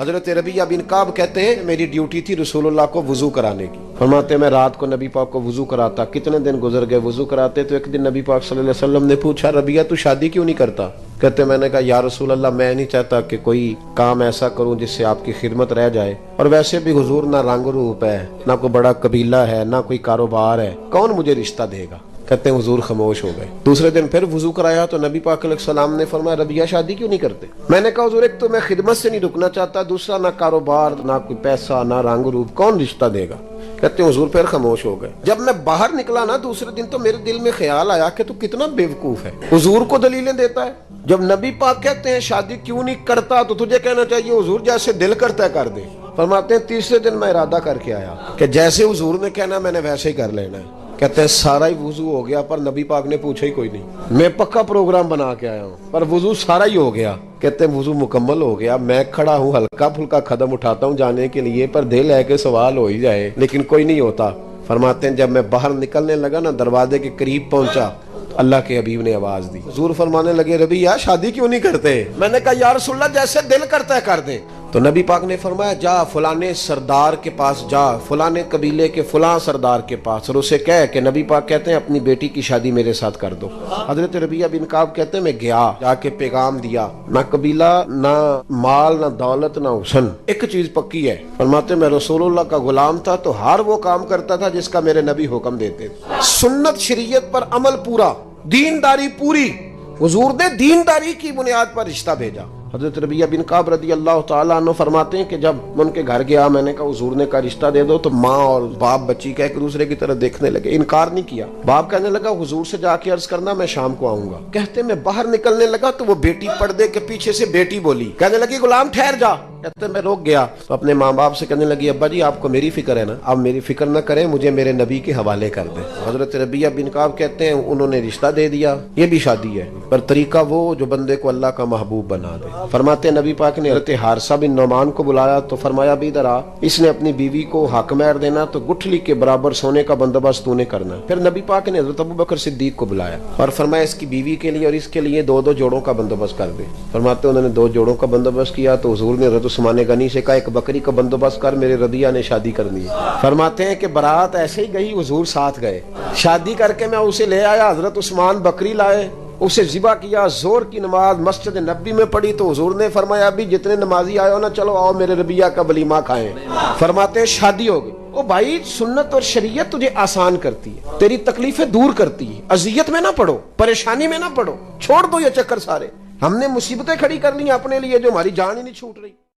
حضرت ربیعہ بن کعب کہتے ہیں میری ڈیوٹی تھی رسول اللہ کو وضو کرانے کی. فرماتے ہیں میں رات کو نبی پاک کو وضو کراتا. کتنے دن گزر گئے وضو کراتے, تو ایک دن نبی پاک صلی اللہ علیہ وسلم نے پوچھا ربیعہ تو شادی کیوں نہیں کرتا؟ کہتے میں نے کہا یا رسول اللہ میں نہیں چاہتا کہ کوئی کام ایسا کروں جس سے آپ کی خدمت رہ جائے, اور ویسے بھی حضور نہ رنگ روپ ہے, نہ کوئی بڑا قبیلہ ہے, نہ کوئی کاروبار ہے, کون مجھے رشتہ دے گا؟ کہتے ہیں حضور خاموش ہو گئے. دوسرے دن پھر وضو کرایا تو نبی پاک علیہ السلام نے فرمایا ربیعہ شادی کیوں نہیں کرتے؟ میں نے کہا حضور ایک تو میں خدمت سے نہیں رکنا چاہتا, دوسرا نہ کاروبار, نہ کوئی پیسہ, نہ رنگ روپ, کون رشتہ دے گا؟ کہتے ہیں حضور پھر خاموش ہو گئے. جب میں باہر نکلا نا دوسرے دن تو میرے دل میں خیال آیا کہ تو کتنا بیوقوف ہے, حضور کو دلیلیں دیتا ہے. جب نبی پاک کہتے ہیں شادی کیوں نہیں کرتا تو تجھے کہنا چاہیے حضور جیسے دل کرتا ہے کر دے. فرماتے ہیں تیسرے دن میں ارادہ کر کے آیا کہ جیسے حضور نے کہنا میں نے ویسے ہی کر لینا ہے. کہتے ہیں سارا ہی وضو ہو گیا پر نبی پاک نے پوچھا ہی کوئی نہیں. میں پکا پروگرام بنا کے آیا ہوں پر وضو سارا ہی ہو گیا. کہتے ہیں وضو مکمل ہو گیا, میں کھڑا ہوں ہلکا پھلکا قدم اٹھاتا ہوں جانے کے لیے, پر دل ہے کہ سوال ہو ہی جائے لیکن کوئی نہیں ہوتا. فرماتے ہیں جب میں باہر نکلنے لگا نا دروازے کے قریب پہنچا اللہ کے حبیب نے آواز دی. حضور فرمانے لگے ربیعہ شادی کیوں نہیں کرتے؟ میں نے کہا یا رسول اللہ جیسے دل کرتا ہے کر دیں. تو نبی پاک نے فرمایا جا فلانے سردار کے پاس جا, فلانے قبیلے کے فلاں سردار کے پاس, اور اسے کہہ کہ نبی پاک کہتے ہیں اپنی بیٹی کی شادی میرے ساتھ کر دو. حضرت ربیعہ بن کعب کہتے ہیں میں گیا, جا کے پیغام دیا, نہ قبیلہ, نہ مال, نہ دولت, نہ حسن, ایک چیز پکی ہے. فرماتے میں رسول اللہ کا غلام تھا تو ہر وہ کام کرتا تھا جس کا میرے نبی حکم دیتے. سنت شریعت پر عمل پورا, دینداری پوری. حضور نے دینداری کی بنیاد پر رشتہ بھیجا. حضرت ربیعہ بن کعب رضی اللہ تعالیٰ عنہ فرماتے ہیں کہ جب ان کے گھر گیا میں نے کہا حضور نے کہا رشتہ دے دو, تو ماں اور باپ بچی کا ایک دوسرے کی طرف دیکھنے لگے, انکار نہیں کیا. باپ کہنے لگا حضور سے جا کے عرض کرنا میں شام کو آؤں گا. کہتے میں باہر نکلنے لگا تو وہ بیٹی پردے کے پیچھے سے بیٹی بولی, کہنے لگی غلام ٹھہر جا. کہتے میں روک گیا تو اپنے ماں باپ سے کہنے لگی ابا جی آپ کو میری فکر ہے نا, اب میری فکر نہ کریں, مجھے میرے نبی کے حوالے کر دیں. حضرت ربیعہ بن کعب کہتے ہیں انہوں نے رشتہ دے دیا. یہ بھی شادی ہے پر طریقہ وہ جو بندے کو اللہ کا محبوب بنا دے. فرماتے ہیں نبی پاک نے حضرت حارثہ بن نعمان کو بلایا تو فرمایا بھی ادھر آ, اس نے اپنی بیوی کو حق مہر دینا تو گٹھلی کے برابر سونے کا بندوبست تو نے کرنا. پھر نبی پاک نے حضرت ابوبکر صدیق کو بلایا اور فرمایا اس کی بیوی کے لیے اور اس کے لیے 2 جوڑوں کا بندوبست کر دے. فرماتے ہیں انہوں نے 2 جوڑوں کا بندوبست کیا تو حضور نے حضرت عثمان غنی سے ایک بکری کا بندوبست کر, میرے ربیعہ نے شادی کرنی ہے. فرماتے ہیں کہ برات ایسے ہی گئی, حضور ساتھ گئے, شادی کر کے میں اسے لے آیا. حضرت عثمان بکری لائے, اسے ذبح کیا, زور کی نماز مسجد نبی میں پڑھی تو حضور نے فرمایا ابھی جتنے نمازی آئے ہو نا چلو آؤ میرے ربیعہ کا ولیمہ کھائیں. فرماتے ہیں شادی ہو گئی. او بھائی سنت اور شریعت تجھے آسان کرتی ہے, تیری تکلیفیں دور کرتی ہے, اذیت میں نہ پڑو, پریشانی میں نہ پڑو, چھوڑ دو یہ چکر سارے. ہم نے مصیبتیں کھڑی کر لی اپنے لیے جو ہماری جان ہی نہیں چھوٹ رہی.